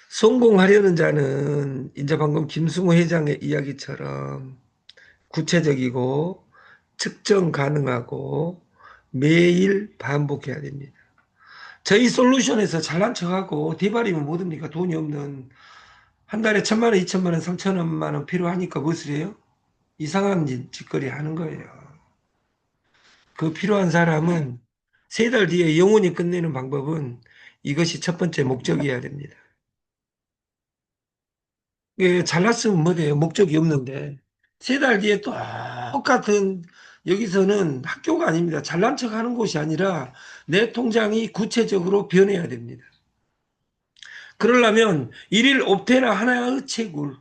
성공하려는 자는 이제 방금 김승호 회장의 이야기처럼 구체적이고 측정 가능하고 매일 반복해야 됩니다. 저희 솔루션에서 잘난 척하고 디바리면 뭐듭니까? 돈이 없는 한 달에 1,000만 원, 2천만 원, 3천만 원 필요하니까 무엇을 해요? 이상한 짓거리 하는 거예요. 그 필요한 사람은 3달 뒤에 영원히 끝내는 방법은 이것이 첫 번째 목적이어야 됩니다. 예, 잘났으면 뭐돼요? 목적이 없는데. 3달 뒤에 똑같은, 여기서는 학교가 아닙니다. 잘난 척 하는 곳이 아니라 내 통장이 구체적으로 변해야 됩니다. 그러려면 일일 옵테라 하나의 채굴.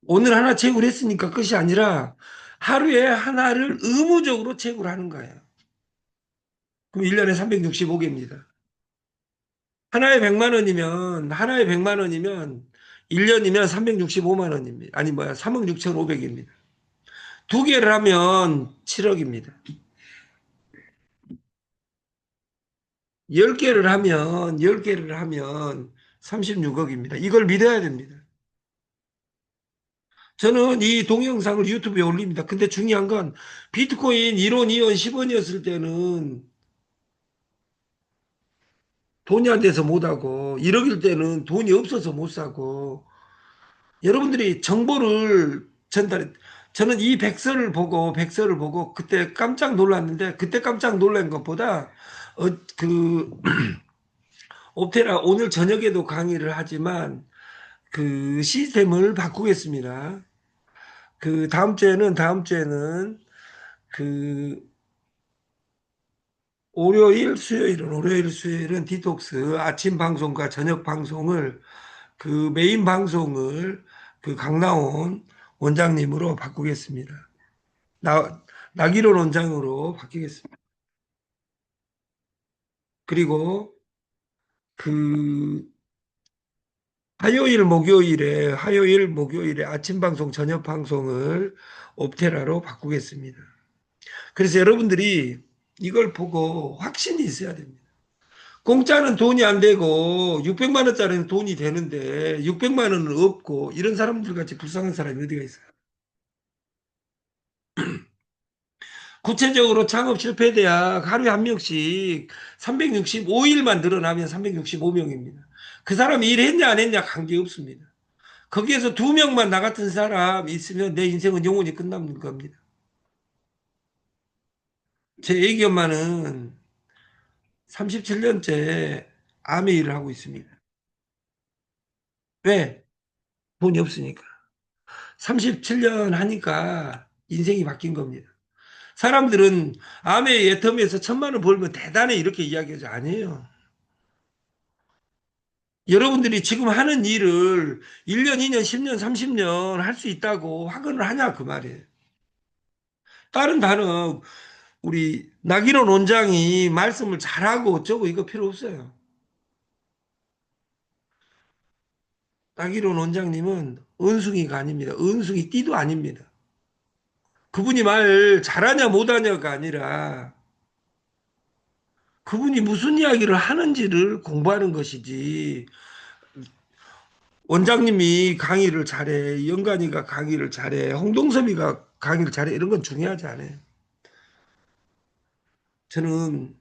오늘 하나 채굴했으니까 끝이 아니라 하루에 하나를 의무적으로 채굴하는 거예요. 그럼 1년에 365개입니다. 하나에 100만 원이면 1년이면 365만 원입니다. 아니 뭐야 3억 6,500입니다. 두 개를 하면 7억입니다. 10개를 하면 36억입니다. 이걸 믿어야 됩니다. 저는 이 동영상을 유튜브에 올립니다. 근데 중요한 건 비트코인 1원, 2원, 10원이었을 때는 돈이 안 돼서 못 하고 1억일 때는 돈이 없어서 못 사고 여러분들이 정보를 전달해. 저는 이 백서를 보고 그때 깜짝 놀랐는데 그때 깜짝 놀란 것보다 그 옵테라 오늘 저녁에도 강의를 하지만 그 시스템을 바꾸겠습니다. 그 다음 주에는 그 월요일, 수요일은 디톡스 아침 방송과 저녁 방송을 그 메인 방송을 그 강나온 원장님으로 바꾸겠습니다. 나기론 원장으로 바뀌겠습니다. 그리고 그 화요일, 목요일에 아침 방송, 저녁 방송을 옵테라로 바꾸겠습니다. 그래서 여러분들이 이걸 보고 확신이 있어야 됩니다. 공짜는 돈이 안 되고 600만 원짜리는 돈이 되는데 600만 원은 없고 이런 사람들 같이 불쌍한 사람이 어디가 있어요? 구체적으로 창업 실패 대학 하루에 한 명씩 365일만 늘어나면 365명입니다. 그 사람이 일했냐 안 했냐 관계없습니다. 거기에서 2명만 나 같은 사람 있으면 내 인생은 영원히 끝나는 겁니다. 제 애기 엄마는 37년째 암의 일을 하고 있습니다. 왜? 돈이 없으니까. 37년 하니까 인생이 바뀐 겁니다. 사람들은 암의 애텀에서 1,000만 원 벌면 대단해 이렇게 이야기하지 아니에요. 여러분들이 지금 하는 일을 1년, 2년, 10년, 30년 할 수 있다고 확언을 하냐 그 말이에요. 다른 단어 우리 나기론 원장이 말씀을 잘하고 어쩌고 이거 필요 없어요. 나기론 원장님은 은숭이가 아닙니다. 은숭이 띠도 아닙니다. 그분이 말 잘하냐 못하냐가 아니라 그분이 무슨 이야기를 하는지를 공부하는 것이지 원장님이 강의를 잘해, 영관이가 강의를 잘해, 홍동섭이가 강의를 잘해 이런 건 중요하지 않아요. 저는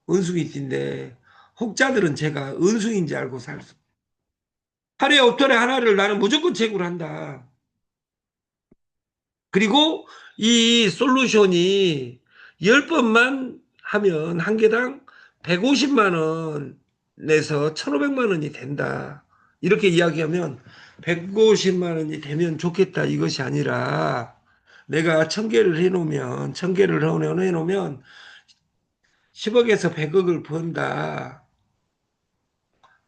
은숭이띠인데 혹자들은 제가 은숭인지 알고 살수. 하루에 옵털에 하나를 나는 무조건 제공을 한다. 그리고 이 솔루션이 10번만 하면 한 개당 150만 원에서 1,500만 원이 된다. 이렇게 이야기하면 150만 원이 되면 좋겠다 이것이 아니라 내가 1,000개를 해놓으면 1,000개를 해놓으면 10억에서 100억을 번다.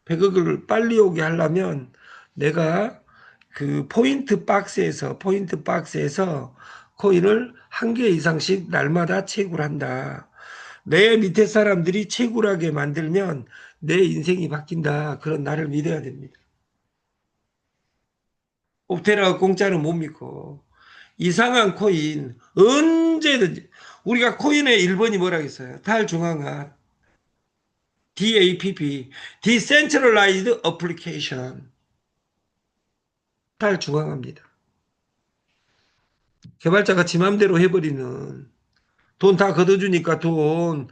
100억을 빨리 오게 하려면 내가 그 포인트 박스에서 코인을 한 개 이상씩 날마다 채굴한다. 내 밑에 사람들이 채굴하게 만들면 내 인생이 바뀐다. 그런 나를 믿어야 됩니다. 옵테라 공짜는 못 믿고 이상한 코인 언제든지 우리가 코인의 1번이 뭐라겠어요? 탈중앙화. DAPP, Decentralized Application. 탈중앙화입니다. 개발자가 지 맘대로 해버리는, 돈 다 걷어주니까 돈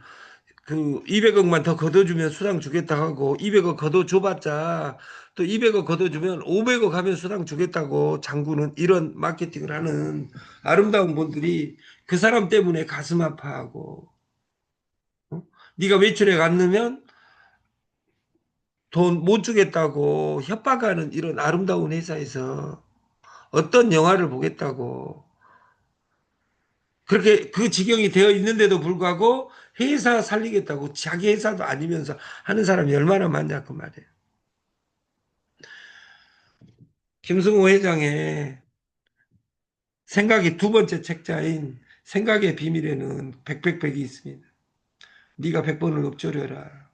그 200억만 더 걷어주면 수당 주겠다 하고, 200억 걷어줘봤자 또 200억 걷어주면 500억 하면 수당 주겠다고 장구는, 이런 마케팅을 하는 아름다운 분들이 그 사람 때문에 가슴 아파하고, 어? 네가 매출액 안 넣으면 돈 못 주겠다고 협박하는 이런 아름다운 회사에서 어떤 영화를 보겠다고, 그렇게 그 지경이 되어 있는데도 불구하고 회사 살리겠다고 자기 회사도 아니면서 하는 사람이 얼마나 많냐 그 말이에요. 김승호 회장의 생각이 두 번째 책자인 생각의 비밀에는 백백백이 있습니다. 네가 100번을 읊조려라.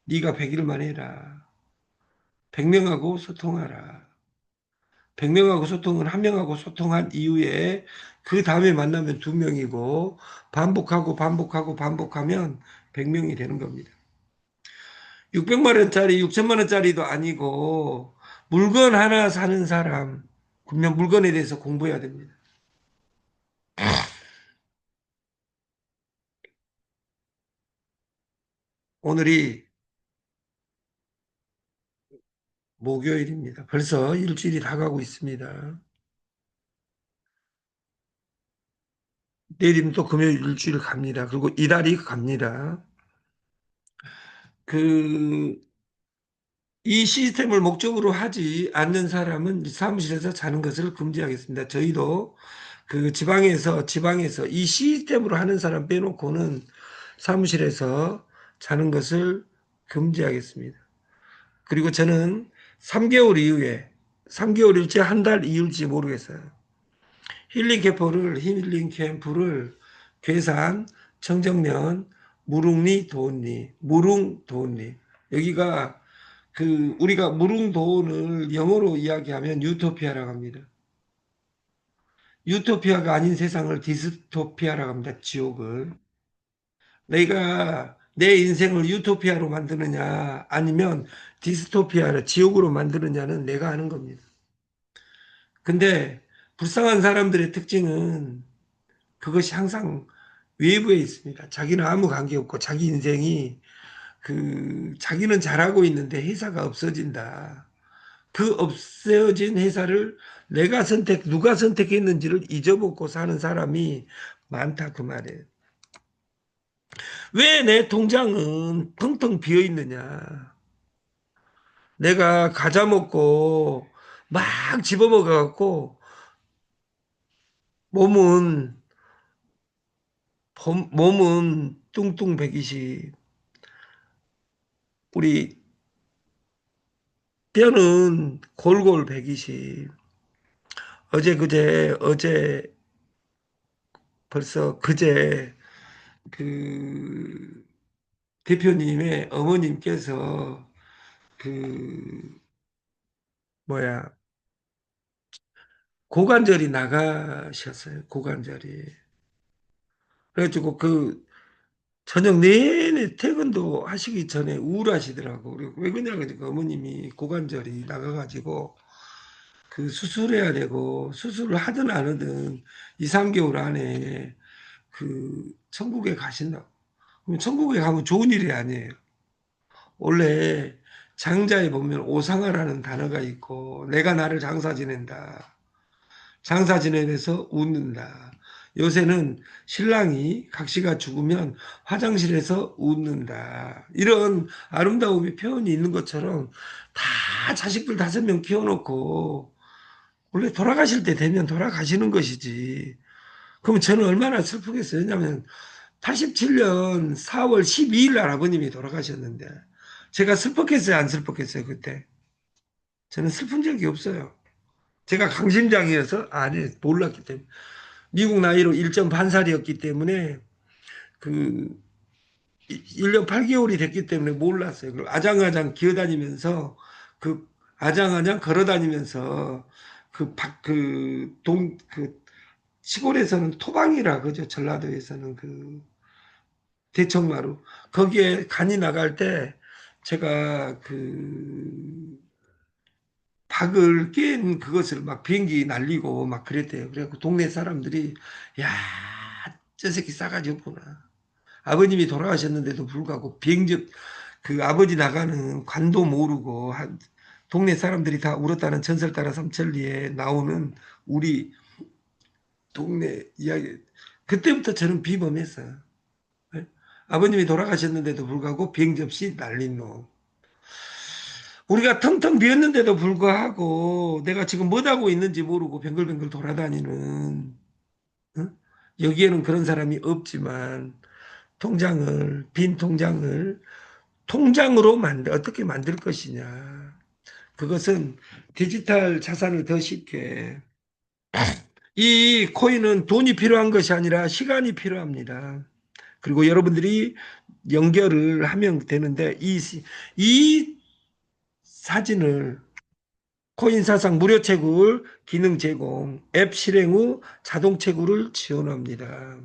네가 100일만 해라. 100명하고 소통하라. 100명하고 소통은 한 명하고 소통한 이후에 그 다음에 만나면 두 명이고, 반복하고 반복하고 반복하면 100명이 되는 겁니다. 600만 원짜리, 6천만 원짜리도 아니고 물건 하나 사는 사람, 그러면 물건에 대해서 공부해야 됩니다. 오늘이 목요일입니다. 벌써 일주일이 다 가고 있습니다. 내일이면 또 금요일 일주일 갑니다. 그리고 이달이 갑니다. 그, 이 시스템을 목적으로 하지 않는 사람은 사무실에서 자는 것을 금지하겠습니다. 저희도 그 지방에서 이 시스템으로 하는 사람 빼놓고는 사무실에서 자는 것을 금지하겠습니다. 그리고 저는 3개월 이후에, 3개월일지 한 달 이후일지 모르겠어요. 힐링 캠프를 괴산, 청정면, 무릉리, 도원리, 무릉, 도원리. 여기가 그 우리가 무릉도원을 영어로 이야기하면 유토피아라고 합니다. 유토피아가 아닌 세상을 디스토피아라고 합니다. 지옥을. 내가 내 인생을 유토피아로 만드느냐 아니면 디스토피아를 지옥으로 만드느냐는 내가 아는 겁니다. 근데 불쌍한 사람들의 특징은 그것이 항상 외부에 있습니다. 자기는 아무 관계 없고 자기 인생이 그 자기는 잘하고 있는데 회사가 없어진다. 그 없어진 회사를 누가 선택했는지를 잊어먹고 사는 사람이 많다 그 말이에요. 왜 내 통장은 텅텅 비어 있느냐? 내가 과자 먹고 막 집어먹어 갖고 몸은 몸은 뚱뚱 120, 우리 뼈는 골골 120. 어제 벌써 그제 그 대표님의 어머님께서 그 뭐야 고관절이 나가셨어요. 고관절이. 그래가지고 그 저녁 내내 퇴근도 하시기 전에 우울하시더라고. 그리고 왜 그러냐고 하니까 어머님이 고관절이 나가가지고 그 수술해야 되고, 수술을 하든 안 하든 2, 3개월 안에 그 천국에 가신다고. 그럼 천국에 가면 좋은 일이 아니에요. 원래 장자에 보면 오상아라는 단어가 있고, 내가 나를 장사 지낸다. 장사 지내면서 웃는다. 요새는 신랑이 각시가 죽으면 화장실에서 웃는다. 이런 아름다움의 표현이 있는 것처럼 다 자식들 5명 키워놓고 원래 돌아가실 때 되면 돌아가시는 것이지. 그러면 저는 얼마나 슬프겠어요. 왜냐하면 87년 4월 12일 날 아버님이 돌아가셨는데 제가 슬펐겠어요? 안 슬펐겠어요? 그때? 저는 슬픈 적이 없어요. 제가 강심장이어서 아니 몰랐기 때문에. 미국 나이로 1점 반살이었기 때문에 그 1년 8개월이 됐기 때문에 몰랐어요. 그리고 아장아장 기어다니면서 그 아장아장 걸어다니면서 그 시골에서는 토방이라 그죠. 전라도에서는 그 대청마루. 거기에 간이 나갈 때 제가 그 박을 깬 그것을 막 비행기 날리고 막 그랬대요. 그래갖고 동네 사람들이 야, 저 새끼 싸가지 없구나. 아버님이 돌아가셨는데도 불구하고 비행적 그 아버지 나가는 관도 모르고 한 동네 사람들이 다 울었다는 전설 따라 삼천리에 나오는 우리 동네 이야기. 그때부터 저는 비범했어요. 네? 아버님이 돌아가셨는데도 불구하고 비행기 없이 날린 놈. 우리가 텅텅 비었는데도 불구하고 내가 지금 뭐 하고 있는지 모르고 뱅글뱅글 돌아다니는, 어? 여기에는 그런 사람이 없지만 빈 통장을 통장으로 어떻게 만들 것이냐. 그것은 디지털 자산을 더 쉽게. 이 코인은 돈이 필요한 것이 아니라 시간이 필요합니다. 그리고 여러분들이 연결을 하면 되는데 이 사진을 코인 사상 무료 채굴 기능 제공 앱 실행 후 자동 채굴을 지원합니다.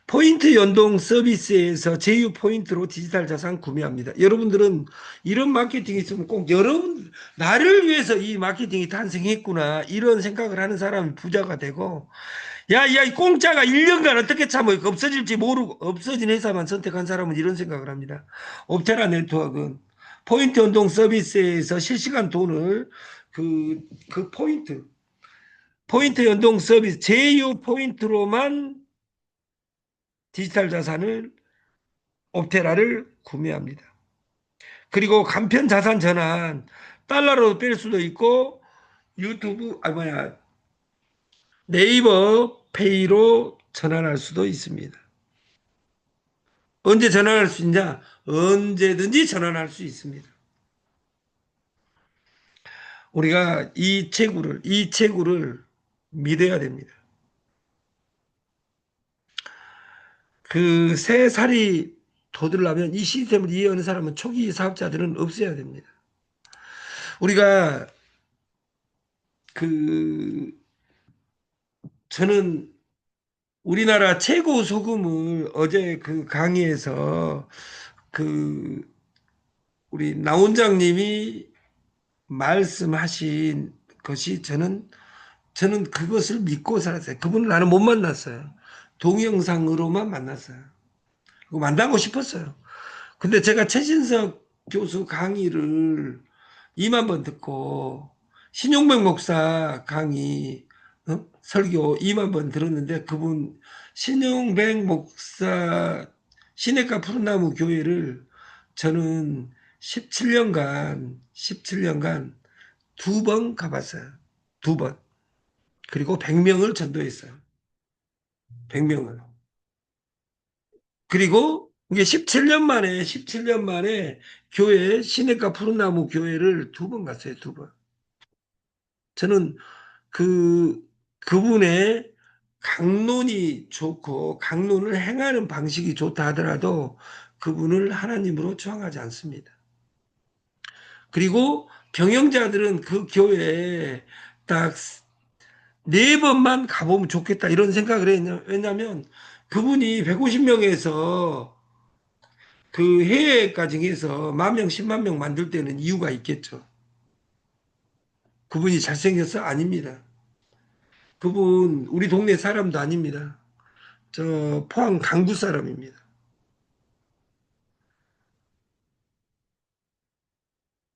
포인트 연동 서비스에서 제휴 포인트로 디지털 자산 구매합니다. 여러분들은 이런 마케팅이 있으면 꼭 여러분, 나를 위해서 이 마케팅이 탄생했구나. 이런 생각을 하는 사람이 부자가 되고, 야, 야, 이 공짜가 1년간 어떻게 참아 없어질지 모르고, 없어진 회사만 선택한 사람은 이런 생각을 합니다. 옵테라 네트워크는 포인트 연동 서비스에서 실시간 돈을 그 포인트 연동 서비스, 제휴 포인트로만 디지털 자산을 옵테라를 구매합니다. 그리고 간편 자산 전환 달러로 뺄 수도 있고 유튜브 네이버 페이로 전환할 수도 있습니다. 언제 전환할 수 있냐? 언제든지 전환할 수 있습니다. 우리가 이 채굴을 믿어야 됩니다. 그 세 살이 돋으려면 이 시스템을 이해하는 사람은 초기 사업자들은 없어야 됩니다. 우리가 그 저는 우리나라 최고 소금을 어제 그 강의에서 그 우리 나 원장님이 말씀하신 것이 저는 그것을 믿고 살았어요. 그분을 나는 못 만났어요. 동영상으로만 만났어요. 그리고 만나고 싶었어요. 근데 제가 최신석 교수 강의를 2만 번 듣고 신용백 목사 강의 설교 2만 번 들었는데 그분 신용백 목사 시내가 푸른나무 교회를 저는 17년간 두 번 가봤어요. 두 번. 그리고 100명을 전도했어요. 100명을. 그리고 이게 17년 만에 교회, 시내가 푸른나무 교회를 두 번 갔어요, 두 번. 저는 그, 그분의 강론이 좋고, 강론을 행하는 방식이 좋다 하더라도 그분을 하나님으로 추앙하지 않습니다. 그리고 경영자들은 그 교회에 딱 네 번만 가보면 좋겠다 이런 생각을 했냐. 왜냐하면 그분이 150명에서 그 해외까지 해서 10,000명, 10만 명 만들 때는 이유가 있겠죠. 그분이 잘생겨서 아닙니다. 그분 우리 동네 사람도 아닙니다. 저 포항 강구 사람입니다.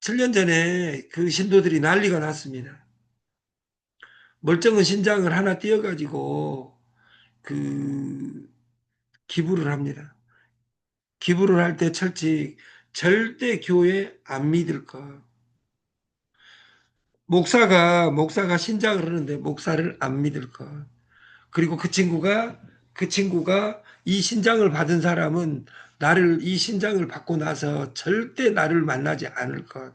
7년 전에 그 신도들이 난리가 났습니다. 멀쩡한 신장을 하나 띄어가지고 그 기부를 합니다. 기부를 할 때 철칙 절대 교회 안 믿을 것. 목사가 신장을 하는데 목사를 안 믿을 것. 그리고 그 친구가 이 신장을 받은 사람은 이 신장을 받고 나서 절대 나를 만나지 않을 것.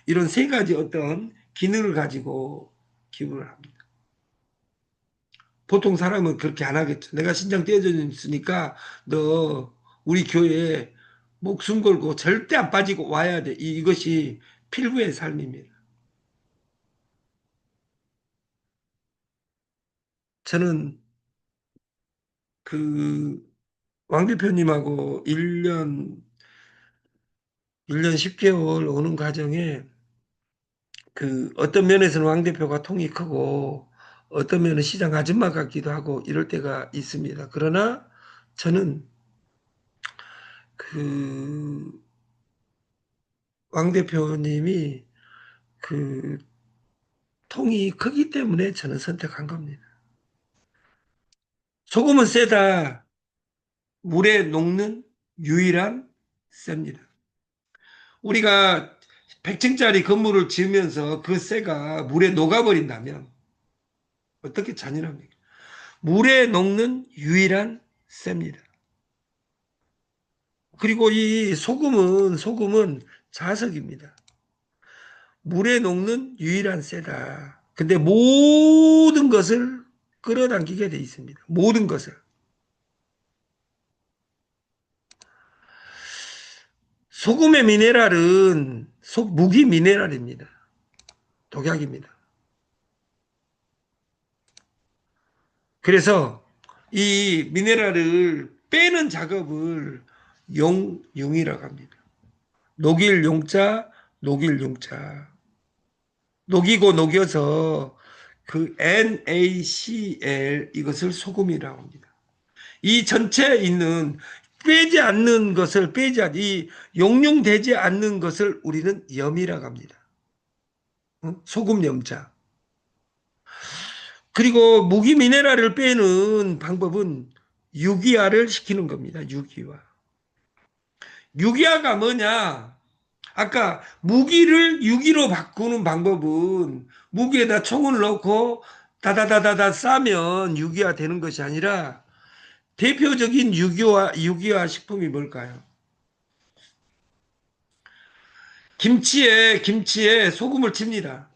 이런 세 가지 어떤 기능을 가지고 기부를 합니다. 보통 사람은 그렇게 안 하겠죠. 내가 신장 떼어줬으니까 너 우리 교회에 목숨 걸고 절대 안 빠지고 와야 돼. 이것이 필부의 삶입니다. 저는 그 왕 대표님하고 1년 10개월 오는 과정에 그 어떤 면에서는 왕 대표가 통이 크고 어떤 면은 시장 아줌마 같기도 하고 이럴 때가 있습니다. 그러나 저는 그 왕 대표님이 그 통이 크기 때문에 저는 선택한 겁니다. 소금은 세다. 물에 녹는 유일한 쇠입니다. 우리가 100층짜리 건물을 지으면서 그 쇠가 물에 녹아버린다면 어떻게 잔인합니까? 물에 녹는 유일한 쇠입니다. 그리고 이 소금은 자석입니다. 물에 녹는 유일한 쇠다. 근데 모든 것을 끌어당기게 돼 있습니다. 모든 것을. 소금의 미네랄은 무기 미네랄입니다. 독약입니다. 그래서 이 미네랄을 빼는 작업을 용이라고 합니다. 녹일 용자, 녹일 용자. 녹이고 녹여서 그 NaCl 이것을 소금이라고 합니다. 이 전체에 있는 빼지 않는 것을 이 용융되지 않는 것을 우리는 염이라고 합니다. 소금 염자. 그리고 무기 미네랄을 빼는 방법은 유기화를 시키는 겁니다. 유기화. 유기화가 뭐냐? 아까 무기를 유기로 바꾸는 방법은 무기에다 총을 넣고 다다다다다 싸면 유기화 되는 것이 아니라 대표적인 유기화 식품이 뭘까요? 김치에 소금을 칩니다.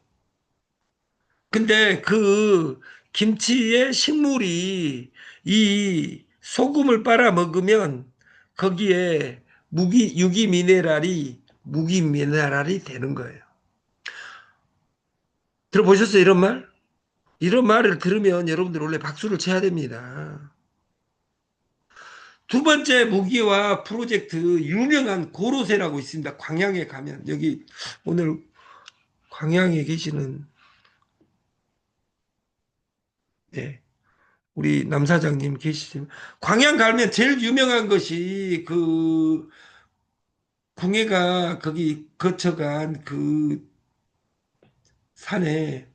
근데 그 김치의 식물이 이 소금을 빨아 먹으면 거기에 무기 미네랄이 되는 거예요. 들어보셨어요, 이런 말? 이런 말을 들으면 여러분들 원래 박수를 쳐야 됩니다. 두 번째 무기와 프로젝트 유명한 고로쇠라고 있습니다. 광양에 가면 여기 오늘 광양에 계시는 네, 우리 남 사장님 계시지만 광양 가면 제일 유명한 것이 그 궁예가 거기 거쳐간 그 산에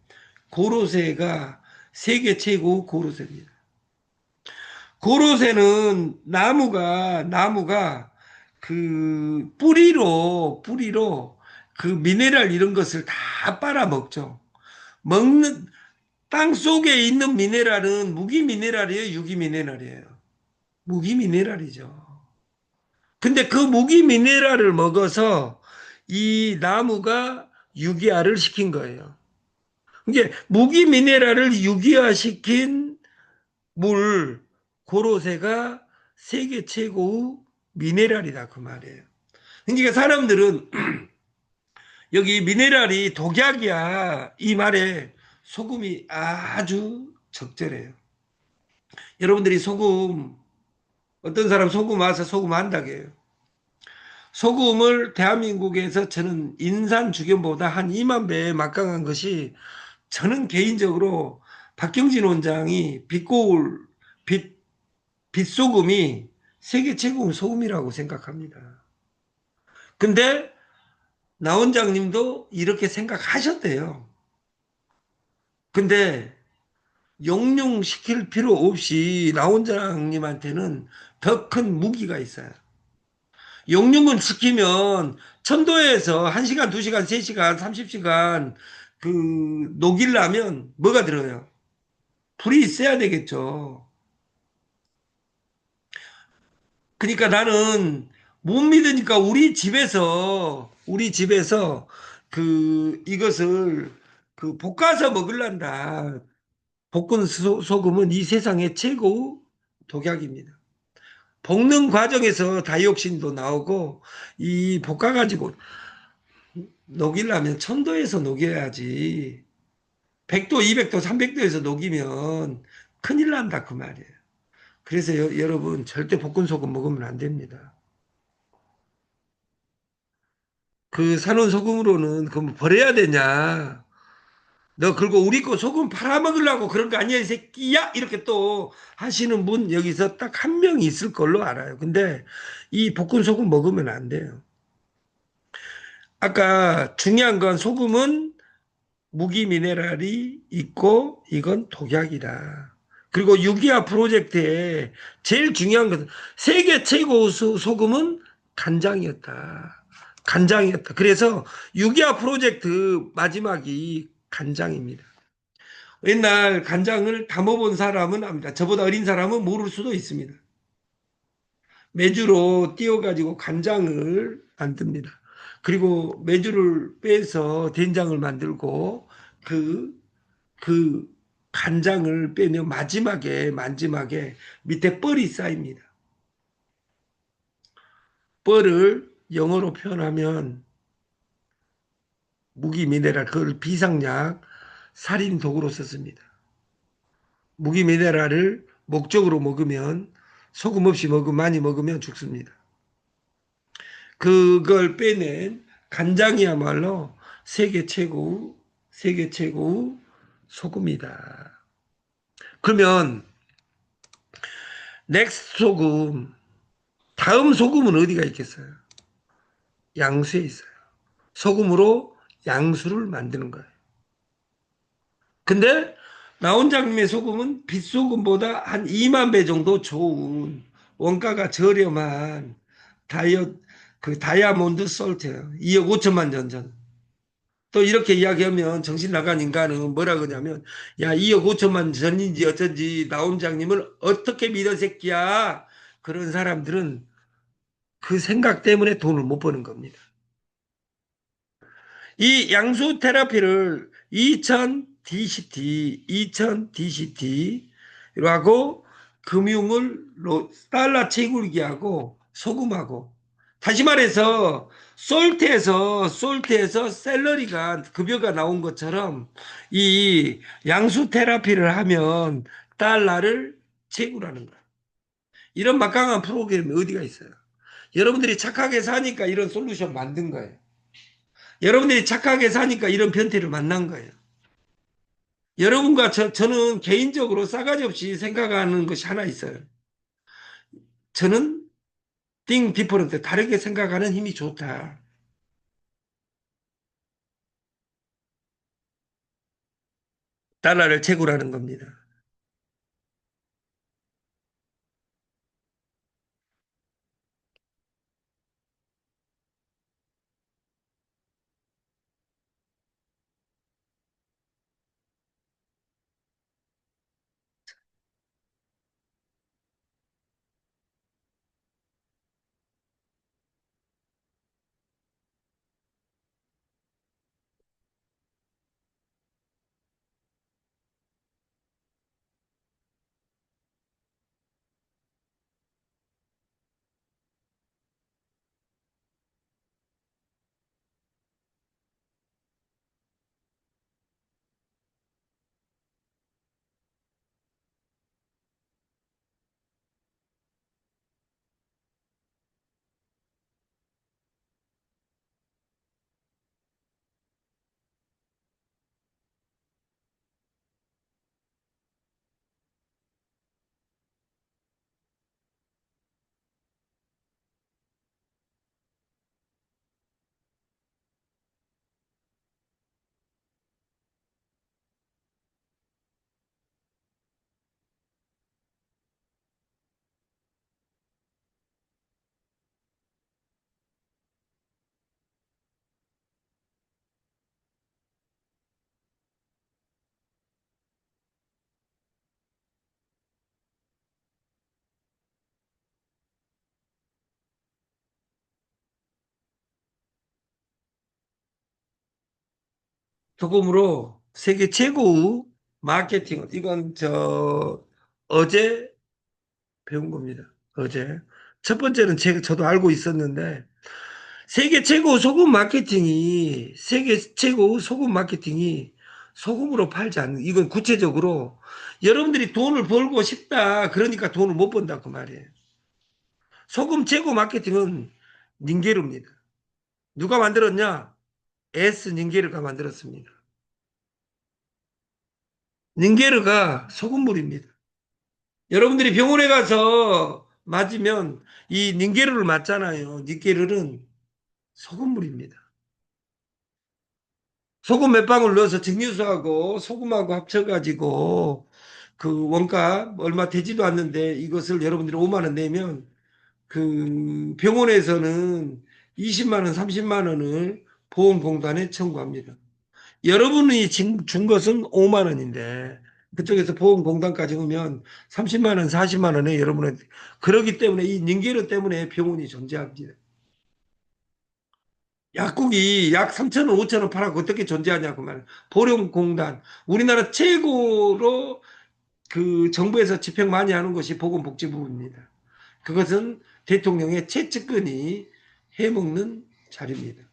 고로쇠가 세계 최고 고로쇠입니다. 고로쇠는 나무가 그 뿌리로 그 미네랄 이런 것을 다 빨아먹죠. 먹는 땅 속에 있는 미네랄은 무기 미네랄이에요, 유기 미네랄이에요. 무기 미네랄이죠. 근데 그 무기 미네랄을 먹어서 이 나무가 유기화를 시킨 거예요. 이게 무기 미네랄을 유기화시킨 물, 고로쇠가 세계 최고의 미네랄이다 그 말이에요. 그러니까 사람들은 여기 미네랄이 독약이야 이 말에 소금이 아주 적절해요. 여러분들이 소금 어떤 사람 소금 와서 소금 한다고 해요. 소금을 대한민국에서 저는 인산 주견보다 한 2만 배 막강한 것이 저는 개인적으로 박경진 원장이 빛소금이 세계 최고 소금이라고 생각합니다. 근데 나 원장님도 이렇게 생각하셨대요. 근데 용융시킬 필요 없이 나 원장님한테는 더 큰 무기가 있어요. 용융을 시키면 천도에서 1시간, 2시간, 3시간, 30시간 그 녹이려면 뭐가 들어요? 불이 있어야 되겠죠. 그러니까 나는 못 믿으니까 우리 집에서 그 이것을 그 볶아서 먹을란다. 볶은 소금은 이 세상의 최고 독약입니다. 볶는 과정에서 다이옥신도 나오고 이 볶아가지고 녹이려면 1000도에서 녹여야지 100도, 200도, 300도에서 녹이면 큰일 난다 그 말이에요. 그래서 여러분 절대 볶음소금 먹으면 안 됩니다. 그 사놓은 소금으로는 그럼 버려야 되냐? 너 그리고 우리 거 소금 팔아먹으려고 그런 거 아니야, 이 새끼야? 이렇게 또 하시는 분 여기서 딱 한 명 있을 걸로 알아요. 근데 이 볶은 소금 먹으면 안 돼요. 아까 중요한 건 소금은 무기 미네랄이 있고 이건 독약이다. 그리고 유기화 프로젝트에 제일 중요한 것은 세계 최고 소금은 간장이었다. 간장이었다. 그래서 유기화 프로젝트 마지막이 간장입니다. 옛날 간장을 담아본 사람은 압니다. 저보다 어린 사람은 모를 수도 있습니다. 메주로 띄워가지고 간장을 만듭니다. 그리고 메주를 빼서 된장을 만들고 그, 그 간장을 빼면 마지막에 밑에 뻘이 쌓입니다. 뻘을 영어로 표현하면 무기 미네랄, 그걸 비상약, 살인 도구로 썼습니다. 무기 미네랄을 목적으로 먹으면 소금 없이 많이 먹으면 죽습니다. 그걸 빼낸 간장이야말로 세계 최고 소금이다. 그러면 넥스트 소금, 다음 소금은 어디가 있겠어요? 양수에 있어요. 소금으로 양수를 만드는 거예요. 근데 나 원장님의 소금은 빛소금보다 한 2만 배 정도 좋은 원가가 저렴한 다이어 그 다이아몬드 솔트예요. 2억 5천만 년 전. 또 이렇게 이야기하면 정신 나간 인간은 뭐라 그러냐면 야 2억 5천만 전인지 어쩐지 나 원장님을 어떻게 믿어 새끼야. 그런 사람들은 그 생각 때문에 돈을 못 버는 겁니다. 이 양수 테라피를 2000 DCT라고 금융을 달러 채굴기하고 소금하고 다시 말해서 솔트에서 샐러리가 급여가 나온 것처럼 이 양수 테라피를 하면 달러를 채굴하는 거야. 이런 막강한 프로그램이 어디가 있어요? 여러분들이 착하게 사니까 이런 솔루션 만든 거예요. 여러분들이 착하게 사니까 이런 변태를 만난 거예요. 여러분과 저는 개인적으로 싸가지 없이 생각하는 것이 하나 있어요. 저는 think different, 다르게 생각하는 힘이 좋다. 달러를 채굴하는 겁니다. 소금으로 세계 최고 마케팅, 이건 어제 배운 겁니다. 어제. 첫 번째는 저도 알고 있었는데 세계 최고 소금 마케팅이 소금으로 팔지 않는, 이건 구체적으로 여러분들이 돈을 벌고 싶다. 그러니까 돈을 못 번다. 그 말이에요. 소금 재고 마케팅은 닌게르입니다. 누가 만들었냐? 에스 닌게르가 만들었습니다. 닌게르가 소금물입니다. 여러분들이 병원에 가서 맞으면 이 닌게르를 맞잖아요. 닌게르는 소금물입니다. 소금 몇 방울 넣어서 증류수하고 소금하고 합쳐가지고 그 원가 얼마 되지도 않는데 이것을 여러분들이 5만 원 내면 그 병원에서는 20만 원, 30만 원을 보험공단에 청구합니다. 여러분이 준 것은 5만 원인데 그쪽에서 보험공단까지 오면 30만 원, 40만 원에 여러분은 그러기 때문에 이 닌게르 때문에 병원이 존재합니다. 약국이 약 3천 원, 5천 원 팔아고 어떻게 존재하냐고 말이에요. 보험공단. 우리나라 최고로 그 정부에서 집행 많이 하는 것이 보건복지부입니다. 그것은 대통령의 최측근이 해먹는 자료입니다.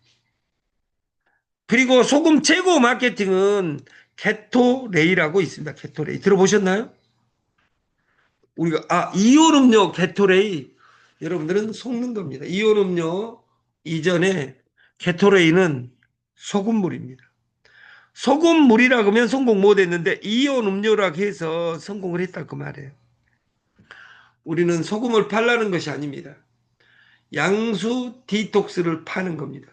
그리고 소금 재고 마케팅은 게토레이라고 있습니다. 게토레이. 들어보셨나요? 우리가, 이온음료 게토레이. 여러분들은 속는 겁니다. 이온음료 이전에 게토레이는 소금물입니다. 소금물이라고 하면 성공 못 했는데 이온 음료라고 해서 성공을 했다 그 말이에요. 우리는 소금을 팔라는 것이 아닙니다. 양수 디톡스를 파는 겁니다.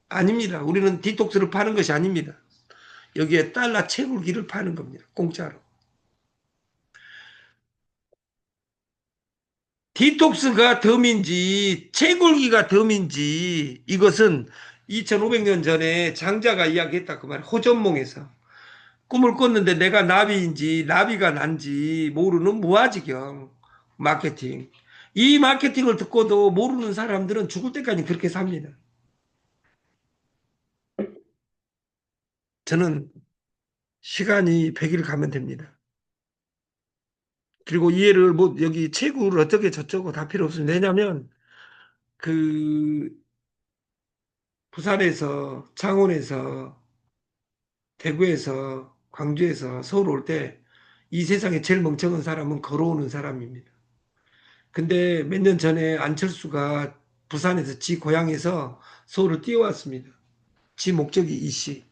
아닙니다. 우리는 디톡스를 파는 것이 아닙니다. 여기에 달러 채굴기를 파는 겁니다. 공짜로. 디톡스가 덤인지 채굴기가 덤인지 이것은 2500년 전에 장자가 이야기했다 그 말이에요. 호전몽에서. 꿈을 꿨는데 내가 나비인지 나비가 난지 모르는 무아지경 마케팅. 이 마케팅을 듣고도 모르는 사람들은 죽을 때까지 그렇게 삽니다. 저는 시간이 100일 가면 됩니다. 그리고 이해를 뭐 여기 채굴을 어떻게 저쩌고 다 필요 없습니다. 왜냐하면 그 부산에서 창원에서 대구에서 광주에서 서울 올 때 이 세상에 제일 멍청한 사람은 걸어오는 사람입니다. 근데 몇 년 전에 안철수가 부산에서 지 고향에서 서울을 뛰어왔습니다. 지 목적이 이씨.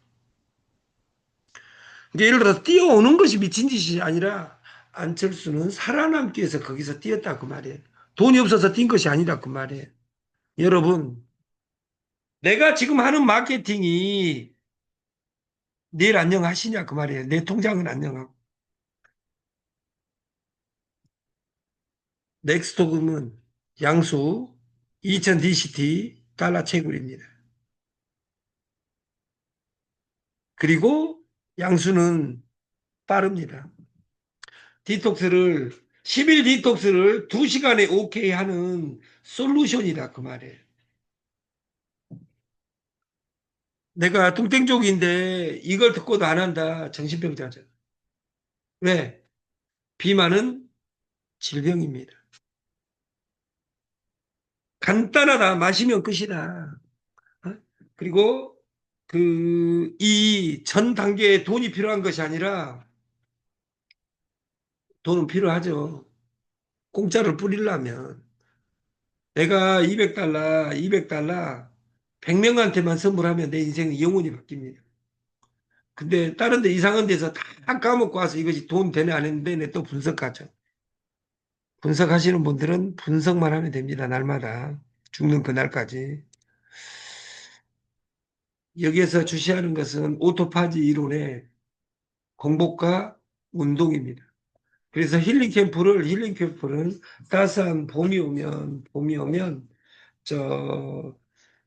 이제 예를 들어서 뛰어오는 것이 미친 짓이 아니라 안철수는 살아남기 위해서 거기서 뛰었다 그 말이에요. 돈이 없어서 뛴 것이 아니라 그 말이에요. 여러분, 내가 지금 하는 마케팅이 내일 안녕하시냐 그 말이에요. 내 통장은 안녕하고. 넥스토금은 양수 2000 DCT 달러 채굴입니다. 그리고 양수는 빠릅니다. 디톡스를 10일 디톡스를 2시간에 오케이 하는 솔루션이다 그 말이에요. 내가 뚱땡족인데 이걸 듣고도 안 한다. 정신병자죠. 왜? 비만은 질병입니다. 간단하다. 마시면 끝이다. 어? 그리고 그 이 전 단계에 돈이 필요한 것이 아니라 돈은 필요하죠. 공짜를 뿌리려면 내가 200달러, 200달러 100명한테만 선물하면 내 인생은 영원히 바뀝니다. 근데 다른 데 이상한 데서 다 까먹고 와서 이것이 돈 되네 안 했는데 내 또 분석하죠. 분석하시는 분들은 분석만 하면 됩니다. 날마다. 죽는 그날까지. 여기에서 주시하는 것은 오토파지 이론의 공복과 운동입니다. 그래서 힐링 캠프는 따스한 봄이 오면 저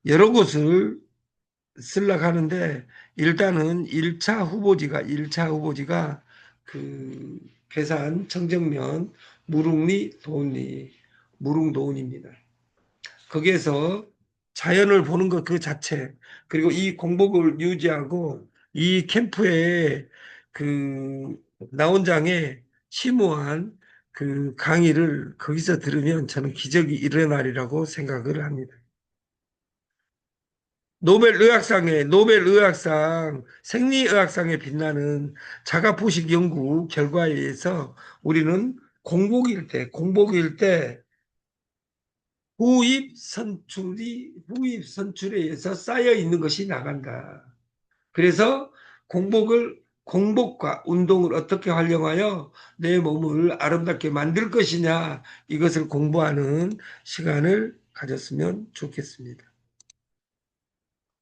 여러 곳을 쓰려고 하는데 일단은 1차 후보지가 그 괴산, 청정면, 무릉리, 도운리, 무릉도운입니다. 거기에서 자연을 보는 것 그 자체, 그리고 이 공복을 유지하고 이 캠프에 그 나온장에 심오한 그 강의를 거기서 들으면 저는 기적이 일어나리라고 생각을 합니다. 노벨의학상, 생리의학상에 빛나는 자가포식 연구 결과에 의해서 우리는 공복일 때 후입 선출에 의해서 쌓여 있는 것이 나간다. 그래서 공복과 운동을 어떻게 활용하여 내 몸을 아름답게 만들 것이냐, 이것을 공부하는 시간을 가졌으면 좋겠습니다.